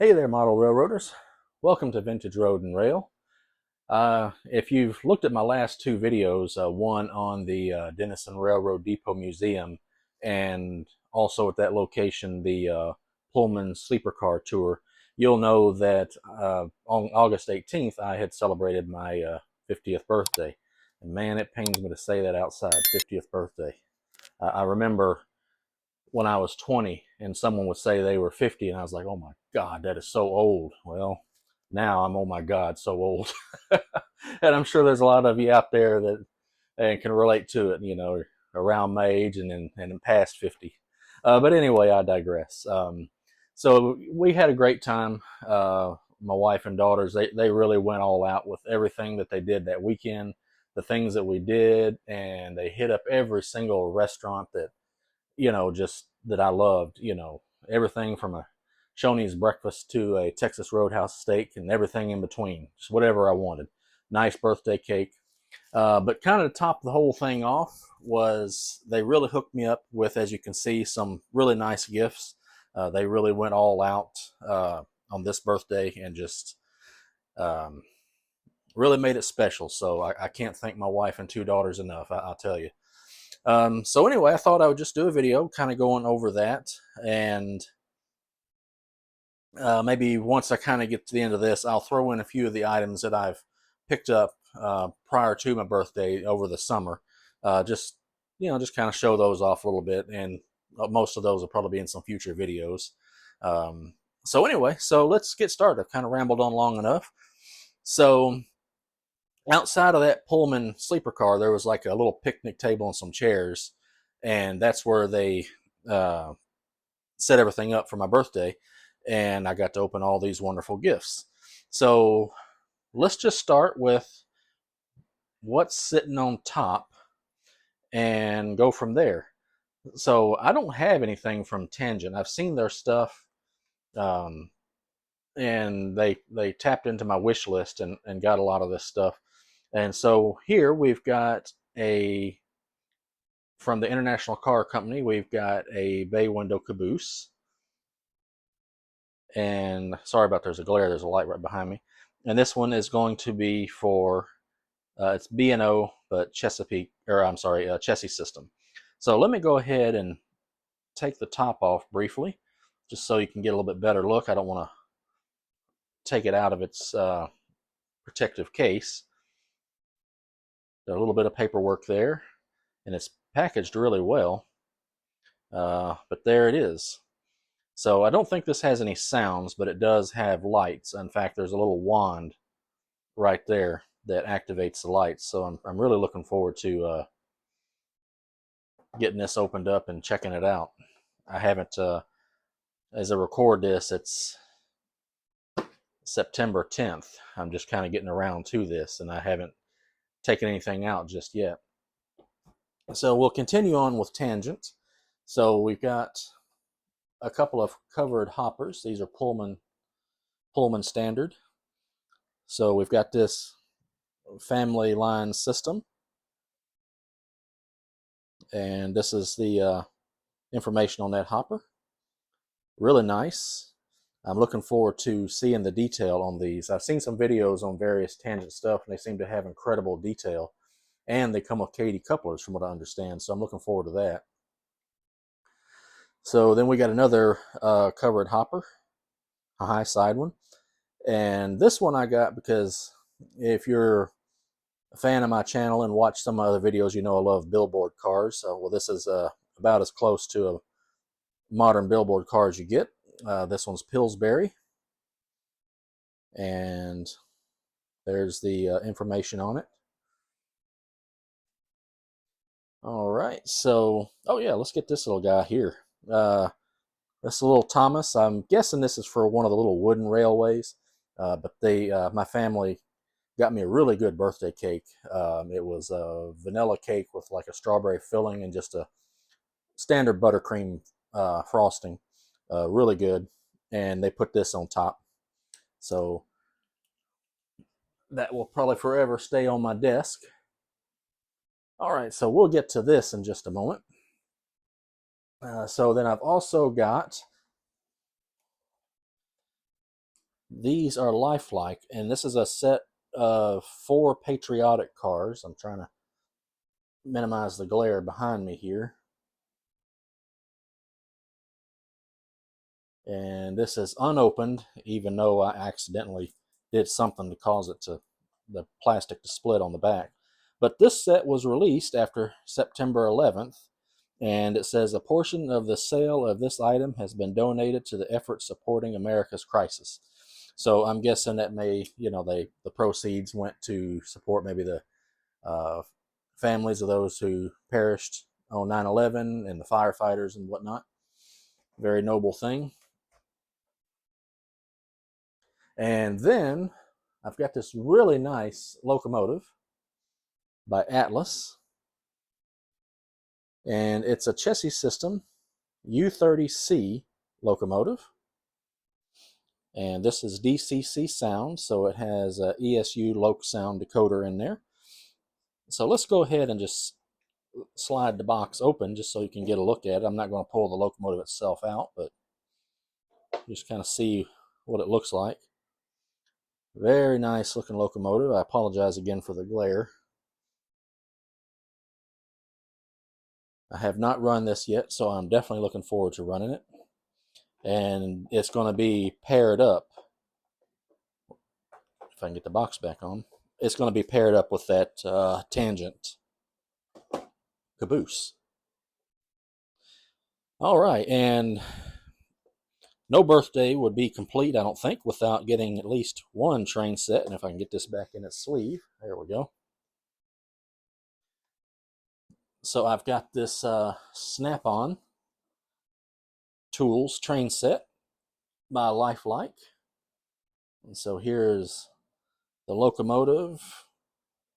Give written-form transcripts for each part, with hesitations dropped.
Hey there, model railroaders. Welcome to Vintage Road and Rail. If you've looked at my last two videos, one on the Denison Railroad Depot Museum and also at that location, the Pullman Sleeper Car Tour, you'll know that on August 18th, I had celebrated my 50th birthday. And man, it pains me to say that outside, 50th birthday. I remember when I was 20 and someone would say they were 50 and I was like, oh my God, that is so old. Well, now I'm, oh my God, so old. And I'm sure there's a lot of you out there that can relate to it, around my age and past 50. But anyway, I digress. So we had a great time. My wife and daughters, they really went all out with everything that they did that weekend, the things that we did, and they hit up every single restaurant that just that I loved, everything from a Shoney's breakfast to a Texas Roadhouse steak and everything in between, just whatever I wanted. Nice birthday cake. But kind of to top the whole thing off was they really hooked me up with, as you can see, some really nice gifts. They really went all out on this birthday and just um, really made it special. So I can't thank my wife and two daughters enough, I'll tell you. So anyway, I thought I would just do a video kind of going over that, and maybe once I kind of get to the end of this, I'll throw in a few of the items that I've picked up prior to my birthday over the summer. Just just kind of show those off a little bit, and most of those will probably be in some future videos. So anyway, so let's get started. I've kind of rambled on long enough. So outside of that Pullman sleeper car, there was like a little picnic table and some chairs, and that's where they uh, set everything up for my birthday, and I got to open all these wonderful gifts. So let's just start with what's sitting on top and go from there. So I don't have anything from Tangent. I've seen their stuff, um, and they tapped into my wish list and got a lot of this stuff. And so here we've got a from the International Car Company, we've got a bay window caboose. And sorry about there's a glare, there's a light right behind me. And this one is going to be for, it's B&O, but Chesapeake, or I'm sorry, Chessie system. So let me go ahead and take the top off briefly, just so you can get a little bit better look. I don't want to take it out of its protective case. Got a little bit of paperwork there, and it's packaged really well. But there it is. So I don't think this has any sounds, but it does have lights. In fact, there's a little wand right there that activates the lights. So I'm really looking forward to getting this opened up and checking it out. I haven't, as I record this, it's September 10th. I'm just kind of getting around to this, and I haven't taken anything out just yet. So we'll continue on with Tangent. So we've got a couple of covered hoppers. These are Pullman standard. So we've got this family line system, and this is the information on that hopper. Really nice. I'm looking forward to seeing the detail on these. I've seen some videos on various Tangent stuff, and they seem to have incredible detail, and they come with Katy couplers from what I understand, so I'm looking forward to that. So then we got another covered hopper, a high side one, and this one I got because if you're a fan of my channel and watch some other videos, you know I love billboard cars. Well, this is about as close to a modern billboard car as you get. This one's Pillsbury, and there's the information on it. All right, so, oh yeah, let's get this little guy here. This little Thomas, I'm guessing this is for one of the little wooden railways, but my family got me a really good birthday cake. It was a vanilla cake with like a strawberry filling and just a standard buttercream frosting. Really good. And they put this on top. So that will probably forever stay on my desk. All right, so we'll get to this in just a moment. So then I've also got These are lifelike, and this is a set of 4 patriotic cars. I'm trying to minimize the glare behind me here. And this is unopened, even though I accidentally did something to cause the plastic to split on the back. But this set was released after September 11th, and it says a portion of the sale of this item has been donated to the effort supporting America's crisis. So I'm guessing that the proceeds went to support maybe the uh, families of those who perished on 9/11 and the firefighters and whatnot. Very noble thing. And then I've got this really nice locomotive by Atlas, and it's a chassis system U30C locomotive. And this is DCC sound, so it has a ESU loc sound decoder in there. So let's go ahead and just slide the box open just so you can get a look at it. I'm not going to pull the locomotive itself out, but just kind of see what it looks like. Very nice looking locomotive. I apologize again for the glare. I have not run this yet, so I'm definitely looking forward to running it. And it's going to be paired up, if I can get the box back on, it's going to be paired up with that tangent caboose. All right, and no birthday would be complete, I don't think, without getting at least one train set. And if I can get this back in its sleeve, there we go. So I've got this Snap-on Tools train set by Lifelike. And so here's the locomotive.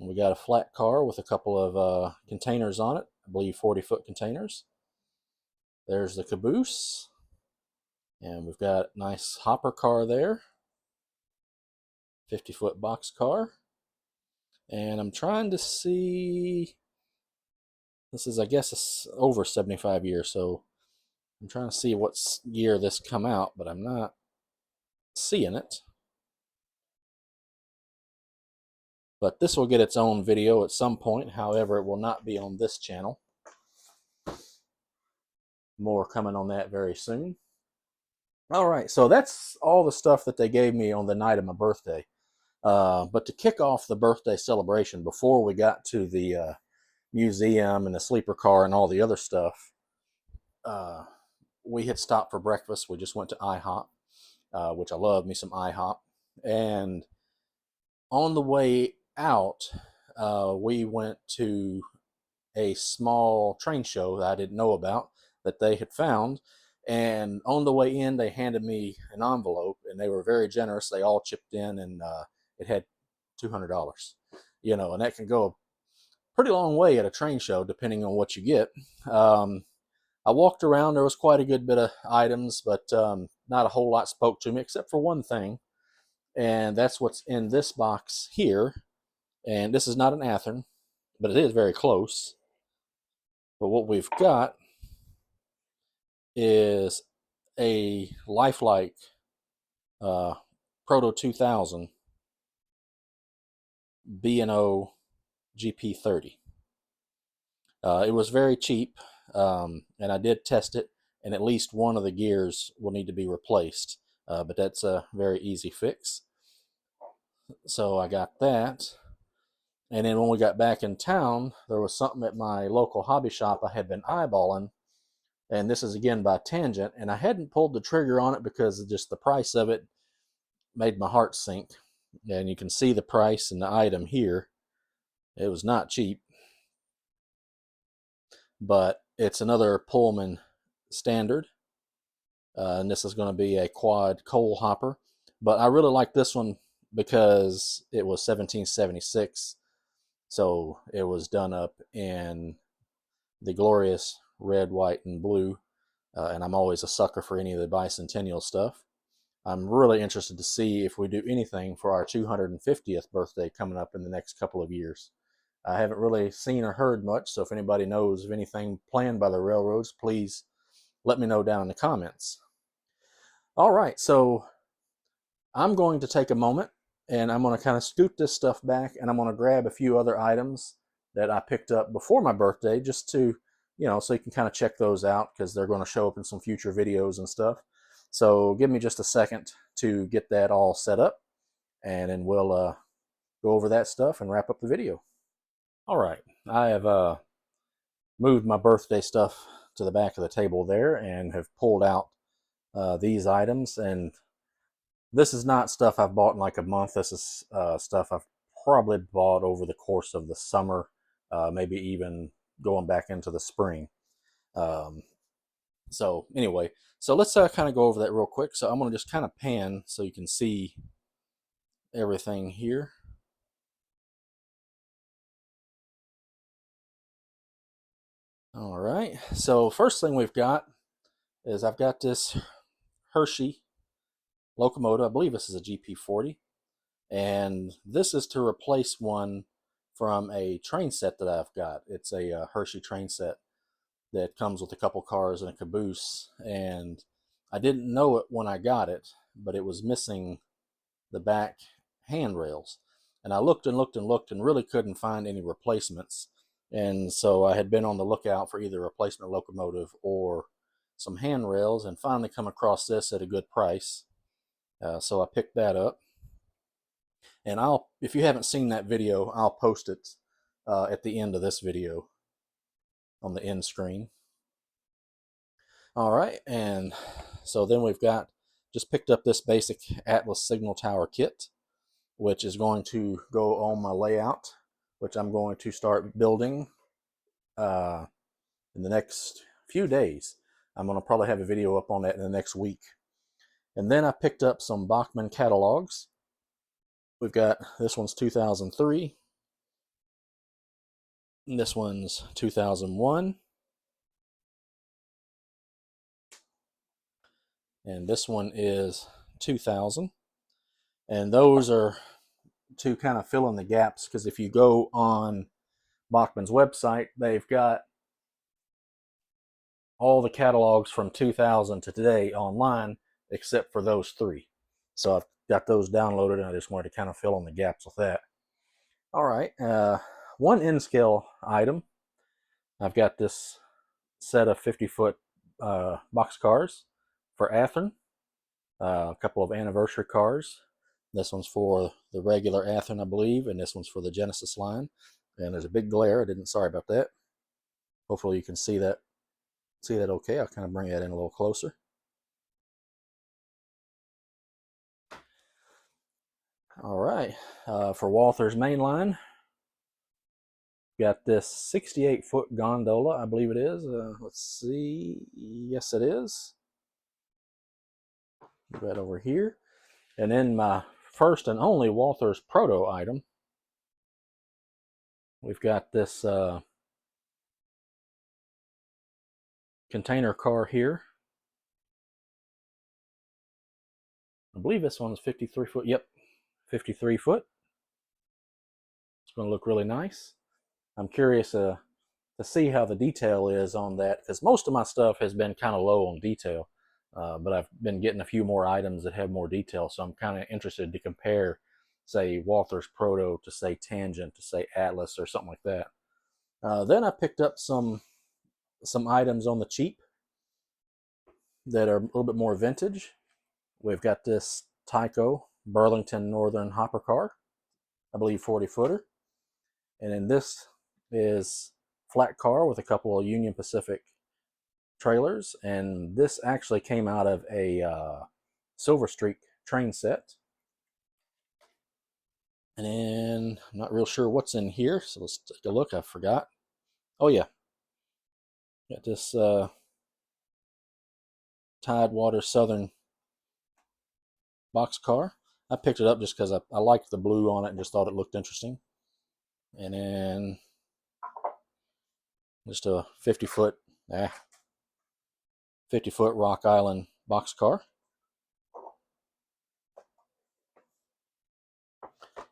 And we got a flat car with a couple of containers on it, I believe 40-foot containers. There's the caboose. And we've got a nice hopper car there, 50-foot box car. And I'm trying to see, this is, I guess, over 75 years, so I'm trying to see what year this come out, but I'm not seeing it. But this will get its own video at some point. However, it will not be on this channel. More coming on that very soon. All right, so that's all the stuff that they gave me on the night of my birthday. But to kick off the birthday celebration, before we got to the museum and the sleeper car and all the other stuff, we had stopped for breakfast. We just went to IHOP, which I love me some IHOP. And on the way out, we went to a small train show that I didn't know about that they had found. And on the way in, they handed me an envelope, and they were very generous. They all chipped in, and it had $200. And that can go a pretty long way at a train show, depending on what you get. I walked around. There was quite a good bit of items, but not a whole lot spoke to me, except for one thing, and that's what's in this box here. And this is not an Athearn, but it is very close. But what we've got is a lifelike Proto 2000 B&O GP30. It was very cheap, and I did test it, and at least one of the gears will need to be replaced, but that's a very easy fix. So I got that. And then when we got back in town, there was something at my local hobby shop I had been eyeballing, and this is again by Tangent, and I hadn't pulled the trigger on it because just the price of it made my heart sink. And you can see the price and the item here. It was not cheap, but it's another Pullman standard, and this is going to be a quad coal hopper. But I really like this one because it was 1776, so it was done up in the glorious red, white, and blue, and I'm always a sucker for any of the bicentennial stuff. I'm really interested to see if we do anything for our 250th birthday coming up in the next couple of years. I haven't really seen or heard much, so if anybody knows of anything planned by the railroads, please let me know down in the comments. All right, so I'm going to take a moment and I'm going to kind of scoot this stuff back, and I'm going to grab a few other items that I picked up before my birthday, just to, so you can kind of check those out because they're going to show up in some future videos and stuff. So give me just a second to get that all set up, and then we'll go over that stuff and wrap up the video. All right, I have moved my birthday stuff to the back of the table there and have pulled out these items. And this is not stuff I've bought in like a month. This is stuff I've probably bought over the course of the summer, maybe even going back into the spring. Um, so anyway, so let's kind of go over that real quick. So I'm going to just kind of pan so you can see everything here. All right, so first thing we've got is I've got this Hershey locomotive. I believe this is a GP40. And this is to replace one from a train set that I've got. It's a Hershey train set that comes with a couple cars and a caboose. And I didn't know it when I got it, but it was missing the back handrails. And I looked and looked and looked and really couldn't find any replacements. And so I had been on the lookout for either a replacement locomotive or some handrails, and finally come across this at a good price. So I picked that up. And if you haven't seen that video, I'll post it at the end of this video on the end screen. All right, and so then we've just picked up this basic Atlas signal tower kit, which is going to go on my layout, which I'm going to start building in the next few days. I'm going to probably have a video up on that in the next week. And then I picked up some Bachmann catalogs. We've got, this one's 2003. This one's 2001. And this one is 2000. And those are to kind of fill in the gaps, because if you go on Bachmann's website, they've got all the catalogs from 2000 to today online, except for those three. So I've got those downloaded, and I just wanted to kind of fill in the gaps with that. All right, one N-scale item. I've got this set of 50-foot box cars for Athearn. A couple of anniversary cars. This one's for the regular Athearn, I believe, and this one's for the Genesis line. And there's a big glare. Sorry about that. Hopefully you can see that okay. I'll kind of bring that in a little closer. All right, for Walther's main line, got this 68-foot gondola, I believe it is. Let's see. Yes, it is. Right over here. And then my first and only Walther's proto item, we've got this container car here. I believe this one's 53 foot. Yep, 53 foot. It's going to look really nice. I'm curious to see how the detail is on that, because most of my stuff has been kind of low on detail, but I've been getting a few more items that have more detail, so I'm kind of interested to compare, say, Walther's Proto to, say, Tangent to, say, Atlas or something like that. Then I picked up some items on the cheap that are a little bit more vintage. We've got this Tyco Burlington Northern hopper car, I believe 40-footer. And then this is flat car with a couple of Union Pacific trailers. And this actually came out of a Silver Streak train set. And then I'm not real sure what's in here, so let's take a look. I forgot. Oh yeah, got this Tidewater Southern boxcar. I picked it up just because I liked the blue on it and just thought it looked interesting. And then just a 50-foot 50-foot Rock Island boxcar.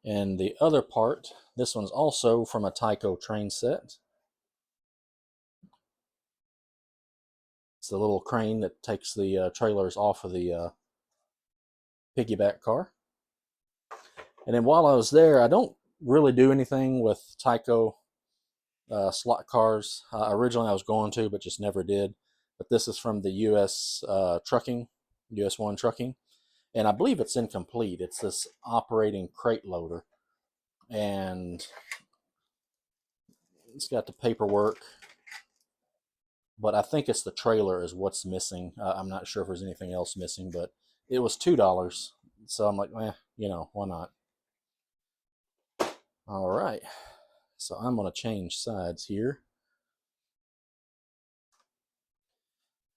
And the other part, this one's also from a Tyco train set. It's the little crane that takes the trailers off of the piggyback car. And then while I was there, I don't really do anything with Tyco slot cars. Originally I was going to, but just never did. But this is from the US Trucking, US 1 Trucking. And I believe it's incomplete. It's this operating crate loader. And it's got the paperwork. But I think it's the trailer is what's missing. I'm not sure if there's anything else missing, but it was $2. So I'm like, you know, why not? All right. So I'm going to change sides here.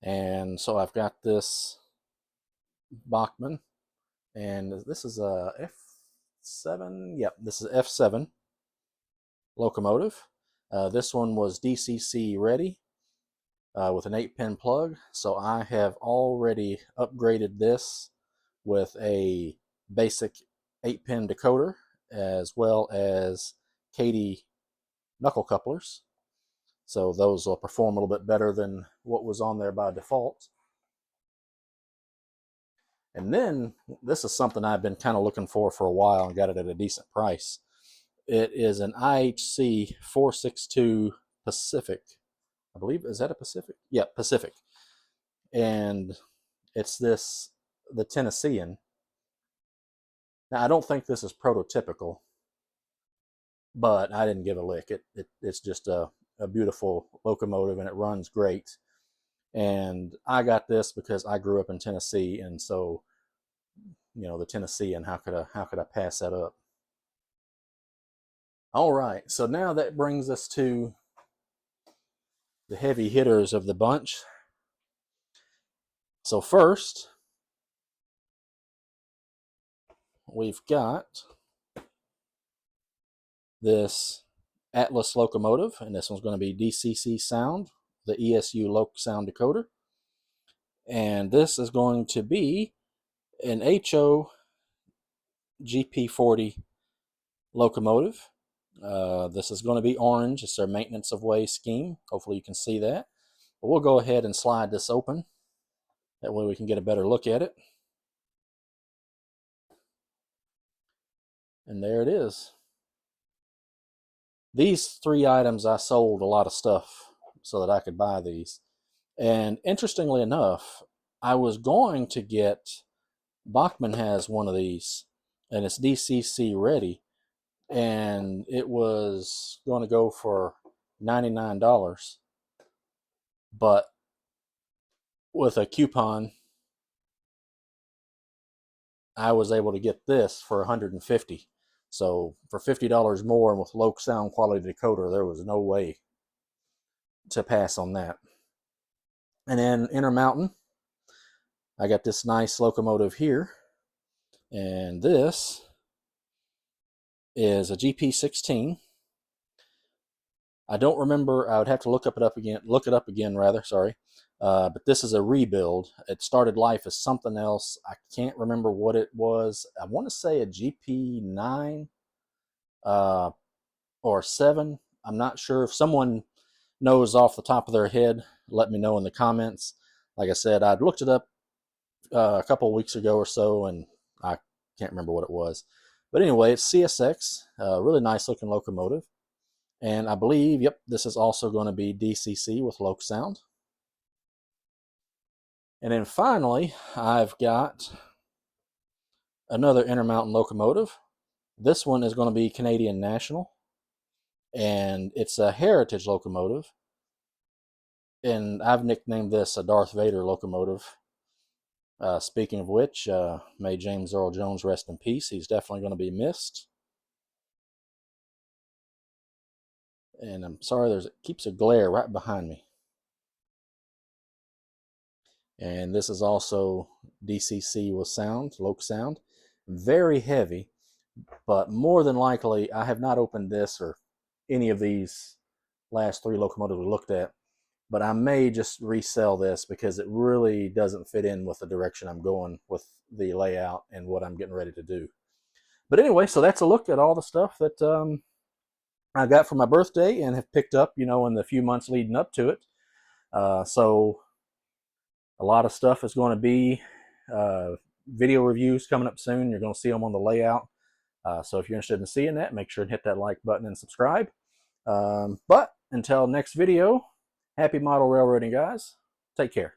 And so I've got this Bachmann, and this is a F7. Yep, this is F7 locomotive. This one was DCC ready with an 8-pin plug. So I have already upgraded this with a basic 8-pin decoder as well as Katie knuckle couplers. So those will perform a little bit better than what was on there by default. And then this is something I've been kind of looking for a while and got it at a decent price. It is an IHC 462 Pacific. I believe, is that a Pacific? Yeah, Pacific. And it's the Tennessean. Now, I don't think this is prototypical, but I didn't give a lick. It's just a beautiful locomotive, and it runs great. And I got this because I grew up in Tennessee, and so, you know, the Tennessean, how could I pass that up? All right, so now that brings us to the heavy hitters of the bunch. So first, we've got this Atlas locomotive, and this one's going to be DCC sound, the ESU Loc Sound Decoder. And this is going to be an HO GP40 locomotive. This is going to be orange. It's their maintenance of way scheme. Hopefully you can see that. But we'll go ahead and slide this open. That way we can get a better look at it. And there it is. These 3 items, I sold a lot of stuff so that I could buy these. And interestingly enough, I was going to get, Bachmann has one of these, and it's DCC ready, and it was going to go for $99, but with a coupon, I was able to get this for $150. So for $50 more, and with low sound quality decoder, there was no way to pass on that. And then InterMountain, I got this nice locomotive here, and this is a GP16. I don't remember. I would have to look it up again. Sorry. But this is a rebuild. It started life as something else. I can't remember what it was. I want to say a GP9 or 7. I'm not sure. If someone knows off the top of their head, let me know in the comments. Like I said, I'd looked it up a couple of weeks ago or so, and I can't remember what it was. But anyway, it's CSX, a really nice looking locomotive. And I believe, yep, this is also going to be DCC with Loc Sound. And then finally, I've got another InterMountain locomotive. This one is going to be Canadian National, and it's a heritage locomotive. And I've nicknamed this a Darth Vader locomotive. Speaking of which, may James Earl Jones rest in peace. He's definitely going to be missed. And I'm sorry, it keeps a glare right behind me. And this is also DCC with sound, Loc Sound. Very heavy, but more than likely, I have not opened this or any of these last 3 locomotives we looked at, but I may just resell this because it really doesn't fit in with the direction I'm going with the layout and what I'm getting ready to do. But anyway, so that's a look at all the stuff that I got for my birthday and have picked up, you know, in the few months leading up to it. So a lot of stuff is going to be video reviews coming up soon. You're going to see them on the layout. So if you're interested in seeing that, make sure and hit that like button and subscribe. But until next video, happy model railroading, guys. Take care.